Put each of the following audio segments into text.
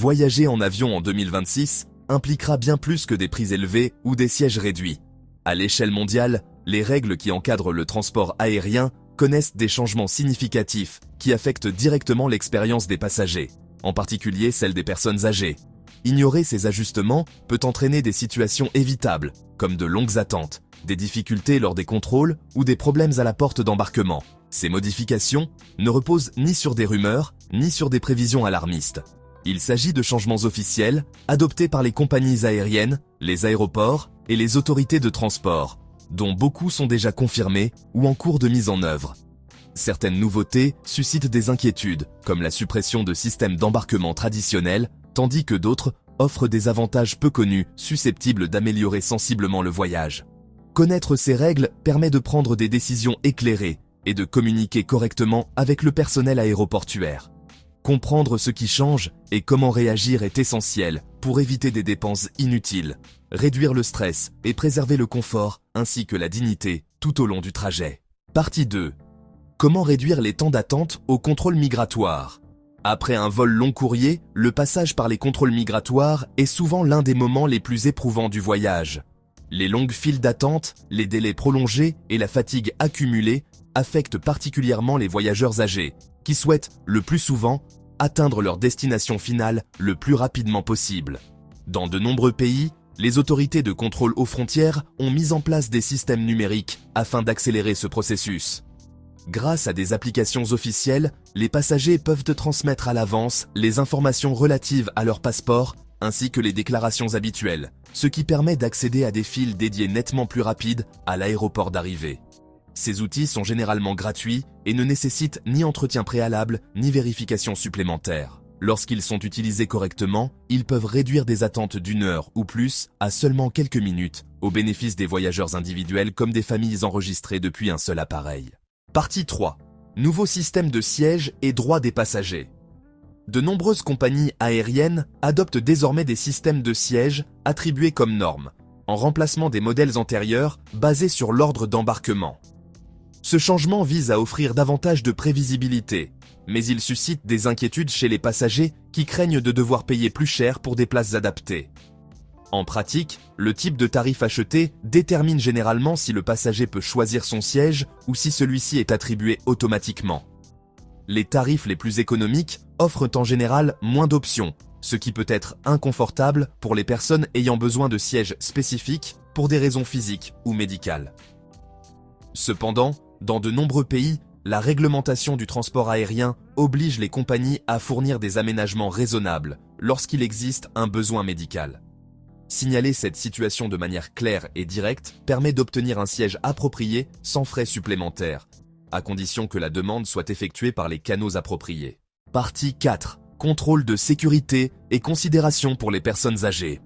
Voyager en avion en 2026 impliquera bien plus que des prix élevés ou des sièges réduits. À l'échelle mondiale, les règles qui encadrent le transport aérien connaissent des changements significatifs qui affectent directement l'expérience des passagers, en particulier celle des personnes âgées. Ignorer ces ajustements peut entraîner des situations évitables, comme de longues attentes, des difficultés lors des contrôles ou des problèmes à la porte d'embarquement. Ces modifications ne reposent ni sur des rumeurs, ni sur des prévisions alarmistes. Il s'agit de changements officiels adoptés par les compagnies aériennes, les aéroports et les autorités de transport, dont beaucoup sont déjà confirmés ou en cours de mise en œuvre. Certaines nouveautés suscitent des inquiétudes, comme la suppression de systèmes d'embarquement traditionnels, tandis que d'autres offrent des avantages peu connus susceptibles d'améliorer sensiblement le voyage. Connaître ces règles permet de prendre des décisions éclairées et de communiquer correctement avec le personnel aéroportuaire. Comprendre ce qui change et comment réagir est essentiel pour éviter des dépenses inutiles, réduire le stress et préserver le confort ainsi que la dignité tout au long du trajet. Partie 2. Comment réduire les temps d'attente au contrôle migratoire? Après un vol long courrier, le passage par les contrôles migratoires est souvent l'un des moments les plus éprouvants du voyage. Les longues files d'attente, les délais prolongés et la fatigue accumulée affectent particulièrement les voyageurs âgés, qui souhaitent, le plus souvent, atteindre leur destination finale le plus rapidement possible. Dans de nombreux pays, les autorités de contrôle aux frontières ont mis en place des systèmes numériques afin d'accélérer ce processus. Grâce à des applications officielles, les passagers peuvent transmettre à l'avance les informations relatives à leur passeport ainsi que les déclarations habituelles, ce qui permet d'accéder à des files dédiées nettement plus rapides à l'aéroport d'arrivée. Ces outils sont généralement gratuits et ne nécessitent ni entretien préalable ni vérification supplémentaire. Lorsqu'ils sont utilisés correctement, ils peuvent réduire des attentes d'1 heure ou plus à seulement quelques minutes, au bénéfice des voyageurs individuels comme des familles enregistrées depuis un seul appareil. Partie 3. Nouveau système de sièges et droits des passagers. De nombreuses compagnies aériennes adoptent désormais des systèmes de sièges attribués comme normes, en remplacement des modèles antérieurs basés sur l'ordre d'embarquement. Ce changement vise à offrir davantage de prévisibilité, mais il suscite des inquiétudes chez les passagers qui craignent de devoir payer plus cher pour des places adaptées. En pratique, le type de tarif acheté détermine généralement si le passager peut choisir son siège ou si celui-ci est attribué automatiquement. Les tarifs les plus économiques offrent en général moins d'options, ce qui peut être inconfortable pour les personnes ayant besoin de sièges spécifiques pour des raisons physiques ou médicales. Cependant, dans de nombreux pays, la réglementation du transport aérien oblige les compagnies à fournir des aménagements raisonnables lorsqu'il existe un besoin médical. Signaler cette situation de manière claire et directe permet d'obtenir un siège approprié sans frais supplémentaires, à condition que la demande soit effectuée par les canaux appropriés. Partie 4. Contrôle de sécurité et considération pour les personnes âgées.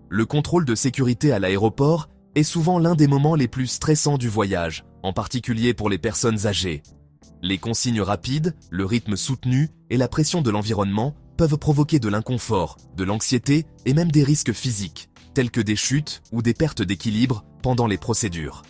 Le contrôle de sécurité à l'aéroport est souvent l'un des moments les plus stressants du voyage, en particulier pour les personnes âgées. Les consignes rapides, le rythme soutenu et la pression de l'environnement peuvent provoquer de l'inconfort, de l'anxiété et même des risques physiques, tels que des chutes ou des pertes d'équilibre pendant les procédures.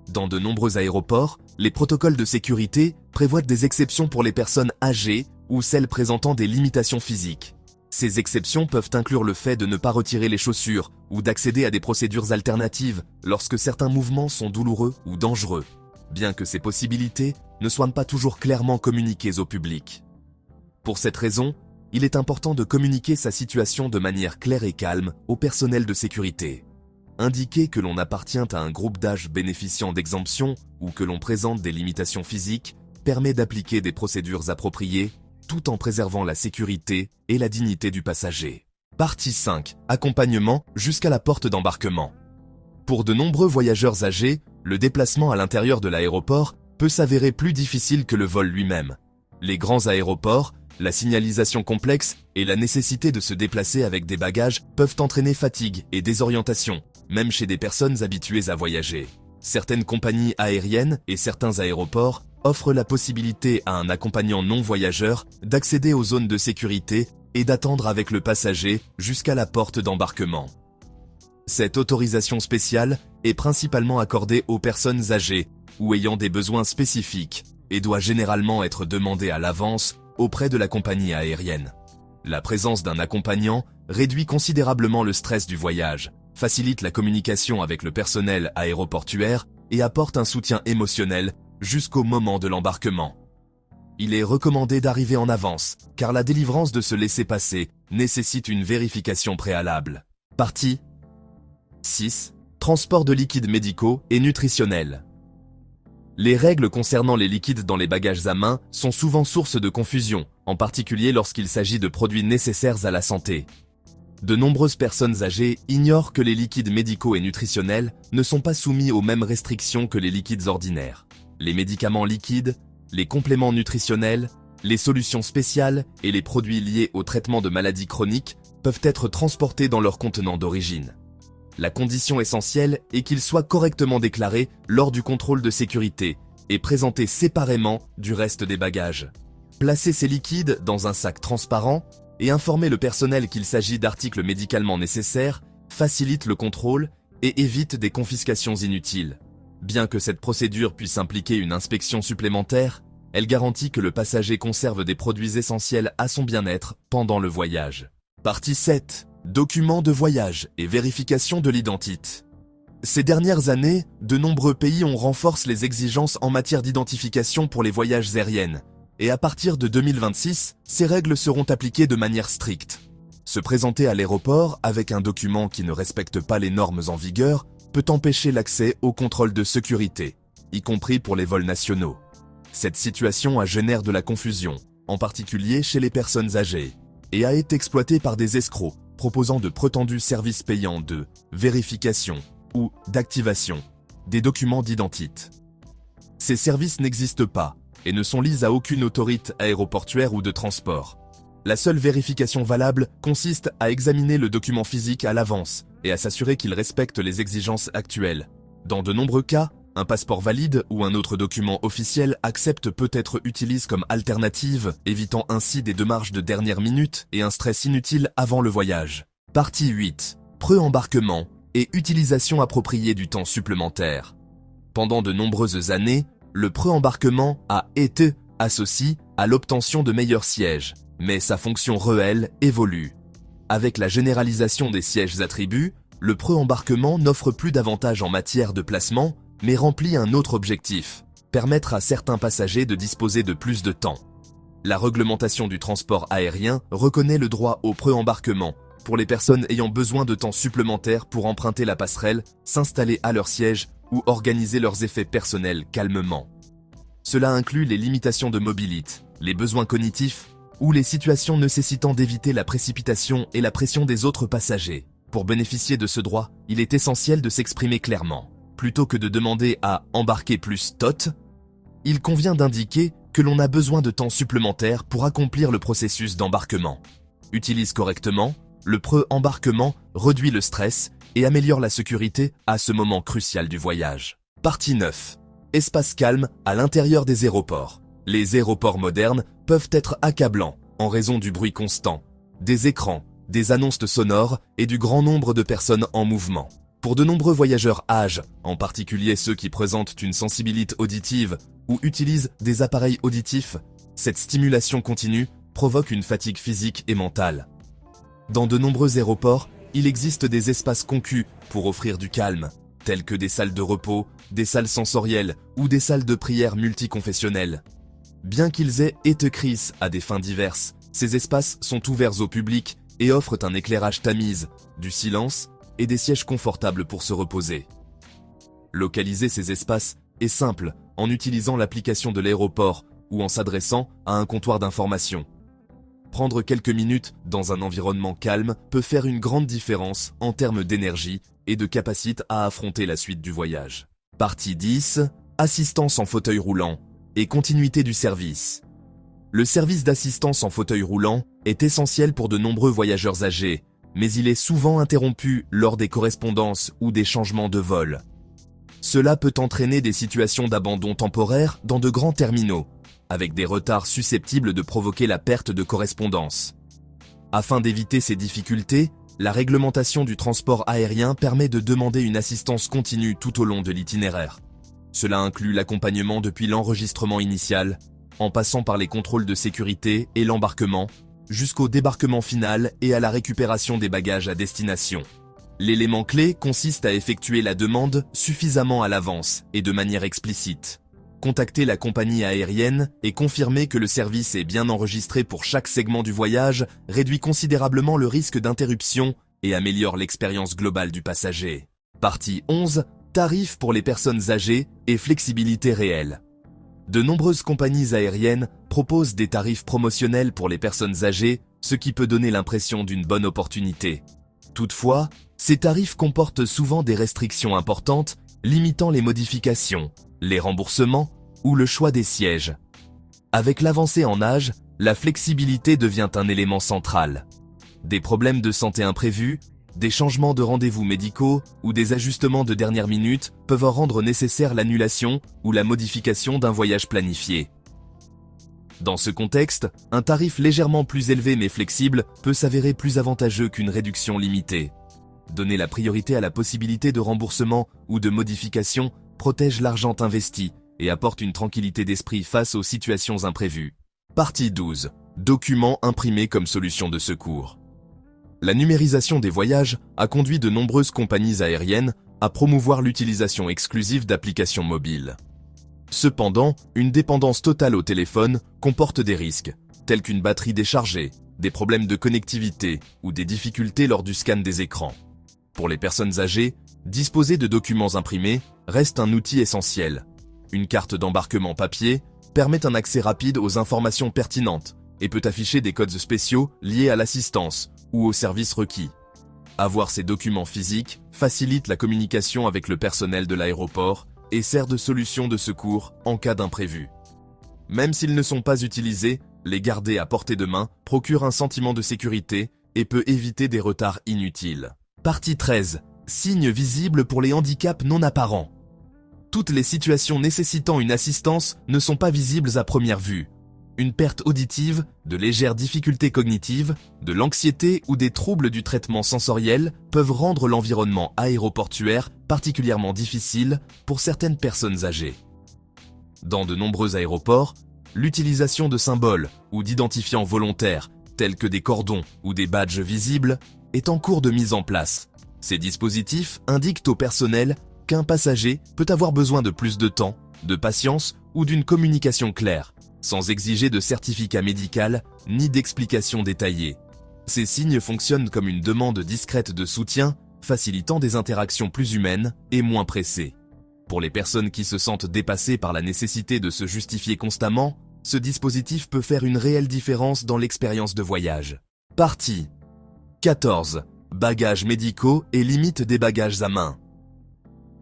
Dans de nombreux aéroports, les protocoles de sécurité prévoient des exceptions pour les personnes âgées ou celles présentant des limitations physiques. Ces exceptions peuvent inclure le fait de ne pas retirer les chaussures ou d'accéder à des procédures alternatives lorsque certains mouvements sont douloureux ou dangereux, bien que ces possibilités ne soient pas toujours clairement communiquées au public. Pour cette raison, il est important de communiquer sa situation de manière claire et calme au personnel de sécurité. Indiquer que l'on appartient à un groupe d'âge bénéficiant d'exemptions ou que l'on présente des limitations physiques permet d'appliquer des procédures appropriées tout en préservant la sécurité et la dignité du passager. Partie 5. Accompagnement jusqu'à la porte d'embarquement. Pour de nombreux voyageurs âgés, le déplacement à l'intérieur de l'aéroport peut s'avérer plus difficile que le vol lui-même. Les grands aéroports, la signalisation complexe et la nécessité de se déplacer avec des bagages peuvent entraîner fatigue et désorientation, même chez des personnes habituées à voyager. Certaines compagnies aériennes et certains aéroports offrent la possibilité à un accompagnant non voyageur d'accéder aux zones de sécurité et d'attendre avec le passager jusqu'à la porte d'embarquement. Cette autorisation spéciale est principalement accordée aux personnes âgées ou ayant des besoins spécifiques et doit généralement être demandée à l'avance auprès de la compagnie aérienne. La présence d'un accompagnant réduit considérablement le stress du voyage, facilite la communication avec le personnel aéroportuaire et apporte un soutien émotionnel jusqu'au moment de l'embarquement. Il est recommandé d'arriver en avance, car la délivrance de ce laissez-passer nécessite une vérification préalable. Partie 6. Transport de liquides médicaux et nutritionnels. Les règles concernant les liquides dans les bagages à main sont souvent source de confusion, en particulier lorsqu'il s'agit de produits nécessaires à la santé. De nombreuses personnes âgées ignorent que les liquides médicaux et nutritionnels ne sont pas soumis aux mêmes restrictions que les liquides ordinaires. Les médicaments liquides, les compléments nutritionnels, les solutions spéciales et les produits liés au traitement de maladies chroniques peuvent être transportés dans leur contenant d'origine. La condition essentielle est qu'ils soient correctement déclarés lors du contrôle de sécurité et présentés séparément du reste des bagages. Placer ces liquides dans un sac transparent et informer le personnel qu'il s'agit d'articles médicalement nécessaires facilite le contrôle et évite des confiscations inutiles. Bien que cette procédure puisse impliquer une inspection supplémentaire, elle garantit que le passager conserve des produits essentiels à son bien-être pendant le voyage. Partie 7. Documents de voyage et vérification de l'identité. Ces dernières années, de nombreux pays ont renforcé les exigences en matière d'identification pour les voyages aériennes, et à partir de 2026, ces règles seront appliquées de manière stricte. Se présenter à l'aéroport avec un document qui ne respecte pas les normes en vigueur peut empêcher l'accès au contrôle de sécurité, y compris pour les vols nationaux. Cette situation génère de la confusion, en particulier chez les personnes âgées, et a été exploitée par des escrocs proposant de prétendus services payants de vérification ou d'activation des documents d'identité. Ces services n'existent pas et ne sont liés à aucune autorité aéroportuaire ou de transport. La seule vérification valable consiste à examiner le document physique à l'avance et à s'assurer qu'il respecte les exigences actuelles. Dans de nombreux cas, un passeport valide ou un autre document officiel accepte peut être utilisé comme alternative, évitant ainsi des démarches de dernière minute et un stress inutile avant le voyage. Partie 8. Pré-embarquement et utilisation appropriée du temps supplémentaire. Pendant de nombreuses années, le pré-embarquement a été associé à l'obtention de meilleurs sièges, mais sa fonction réelle évolue. Avec la généralisation des sièges attributs, le pré-embarquement n'offre plus d'avantages en matière de placement, mais remplit un autre objectif, permettre à certains passagers de disposer de plus de temps. La réglementation du transport aérien reconnaît le droit au pré-embarquement pour les personnes ayant besoin de temps supplémentaire pour emprunter la passerelle, s'installer à leur siège ou organiser leurs effets personnels calmement. Cela inclut les limitations de mobilité, les besoins cognitifs ou les situations nécessitant d'éviter la précipitation et la pression des autres passagers. Pour bénéficier de ce droit, il est essentiel de s'exprimer clairement. Plutôt que de demander à embarquer plus tot, il convient d'indiquer que l'on a besoin de temps supplémentaire pour accomplir le processus d'embarquement. Utilise correctement, le pré-embarquement réduit le stress et améliore la sécurité à ce moment crucial du voyage. Partie 9. Espace calme à l'intérieur des aéroports. Les aéroports modernes peuvent être accablants en raison du bruit constant, des écrans, des annonces sonores et du grand nombre de personnes en mouvement. Pour de nombreux voyageurs âgés, en particulier ceux qui présentent une sensibilité auditive ou utilisent des appareils auditifs, cette stimulation continue provoque une fatigue physique et mentale. Dans de nombreux aéroports, il existe des espaces conçus pour offrir du calme, tels que des salles de repos, des salles sensorielles ou des salles de prière multiconfessionnelles. Bien qu'ils aient été créés à des fins diverses, ces espaces sont ouverts au public et offrent un éclairage tamise, du silence et des sièges confortables pour se reposer. Localiser ces espaces est simple en utilisant l'application de l'aéroport ou en s'adressant à un comptoir d'information. Prendre quelques minutes dans un environnement calme peut faire une grande différence en termes d'énergie et de capacité à affronter la suite du voyage. Partie 10. Assistance en fauteuil roulant et continuité du service. Le service d'assistance en fauteuil roulant est essentiel pour de nombreux voyageurs âgés, mais il est souvent interrompu lors des correspondances ou des changements de vol. Cela peut entraîner des situations d'abandon temporaire dans de grands terminaux, avec des retards susceptibles de provoquer la perte de correspondance. Afin d'éviter ces difficultés, la réglementation du transport aérien permet de demander une assistance continue tout au long de l'itinéraire. Cela inclut l'accompagnement depuis l'enregistrement initial, en passant par les contrôles de sécurité et l'embarquement, jusqu'au débarquement final et à la récupération des bagages à destination. L'élément clé consiste à effectuer la demande suffisamment à l'avance et de manière explicite. Contacter la compagnie aérienne et confirmer que le service est bien enregistré pour chaque segment du voyage réduit considérablement le risque d'interruption et améliore l'expérience globale du passager. Partie 11. Tarifs pour les personnes âgées et flexibilité réelle. De nombreuses compagnies aériennes proposent des tarifs promotionnels pour les personnes âgées, ce qui peut donner l'impression d'une bonne opportunité. Toutefois, ces tarifs comportent souvent des restrictions importantes, limitant les modifications, les remboursements ou le choix des sièges. Avec l'avancée en âge, la flexibilité devient un élément central. Des problèmes de santé imprévus, des changements de rendez-vous médicaux ou des ajustements de dernière minute peuvent rendre nécessaire l'annulation ou la modification d'un voyage planifié. Dans ce contexte, un tarif légèrement plus élevé mais flexible peut s'avérer plus avantageux qu'une réduction limitée. Donner la priorité à la possibilité de remboursement ou de modification protège l'argent investi et apporte une tranquillité d'esprit face aux situations imprévues. Partie 12. Documents imprimés comme solution de secours. La numérisation des voyages a conduit de nombreuses compagnies aériennes à promouvoir l'utilisation exclusive d'applications mobiles. Cependant, une dépendance totale au téléphone comporte des risques, tels qu'une batterie déchargée, des problèmes de connectivité ou des difficultés lors du scan des écrans. Pour les personnes âgées, disposer de documents imprimés reste un outil essentiel. Une carte d'embarquement papier permet un accès rapide aux informations pertinentes et peut afficher des codes spéciaux liés à l'assistance ou aux services requis. Avoir ces documents physiques facilite la communication avec le personnel de l'aéroport et sert de solution de secours en cas d'imprévu. Même s'ils ne sont pas utilisés, les garder à portée de main procure un sentiment de sécurité et peut éviter des retards inutiles. Partie 13. Signes visibles pour les handicaps non apparents. Toutes les situations nécessitant une assistance ne sont pas visibles à première vue. Une perte auditive, de légères difficultés cognitives, de l'anxiété ou des troubles du traitement sensoriel peuvent rendre l'environnement aéroportuaire particulièrement difficile pour certaines personnes âgées. Dans de nombreux aéroports, l'utilisation de symboles ou d'identifiants volontaires, tels que des cordons ou des badges visibles, est en cours de mise en place. Ces dispositifs indiquent au personnel qu'un passager peut avoir besoin de plus de temps, de patience ou d'une communication claire, sans exiger de certificat médical ni d'explications détaillées. Ces signes fonctionnent comme une demande discrète de soutien, facilitant des interactions plus humaines et moins pressées. Pour les personnes qui se sentent dépassées par la nécessité de se justifier constamment, ce dispositif peut faire une réelle différence dans l'expérience de voyage. Partie 14. Bagages médicaux et limites des bagages à main.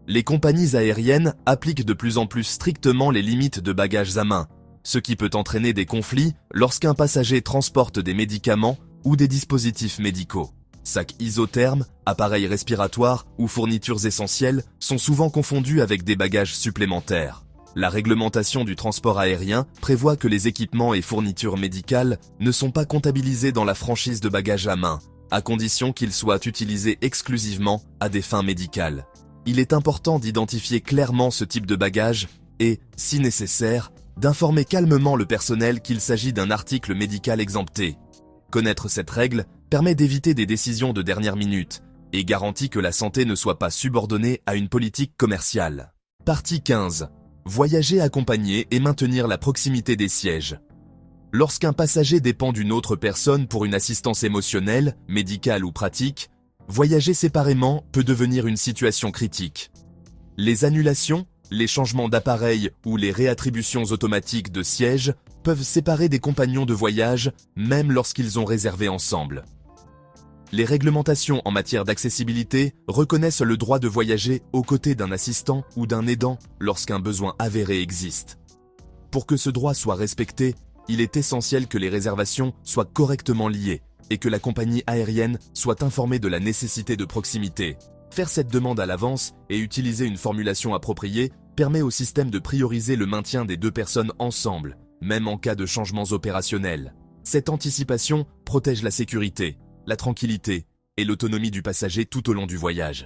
Les compagnies aériennes appliquent de plus en plus strictement les limites de bagages à main, ce qui peut entraîner des conflits lorsqu'un passager transporte des médicaments ou des dispositifs médicaux. Sacs isothermes, appareils respiratoires ou fournitures essentielles sont souvent confondus avec des bagages supplémentaires. La réglementation du transport aérien prévoit que les équipements et fournitures médicales ne sont pas comptabilisés dans la franchise de bagages à main, à condition qu'ils soient utilisés exclusivement à des fins médicales. Il est important d'identifier clairement ce type de bagage et, si nécessaire, d'informer calmement le personnel qu'il s'agit d'un article médical exempté. Connaître cette règle permet d'éviter des décisions de dernière minute et garantit que la santé ne soit pas subordonnée à une politique commerciale. Partie 15. Voyager accompagné et maintenir la proximité des sièges. Lorsqu'un passager dépend d'une autre personne pour une assistance émotionnelle, médicale ou pratique, voyager séparément peut devenir une situation critique. Les annulations, les changements d'appareil ou les réattributions automatiques de sièges peuvent séparer des compagnons de voyage même lorsqu'ils ont réservé ensemble. Les réglementations en matière d'accessibilité reconnaissent le droit de voyager aux côtés d'un assistant ou d'un aidant lorsqu'un besoin avéré existe. Pour que ce droit soit respecté, il est essentiel que les réservations soient correctement liées et que la compagnie aérienne soit informée de la nécessité de proximité. Faire cette demande à l'avance et utiliser une formulation appropriée permet au système de prioriser le maintien des deux personnes ensemble, même en cas de changements opérationnels. Cette anticipation protège la sécurité, la tranquillité et l'autonomie du passager tout au long du voyage.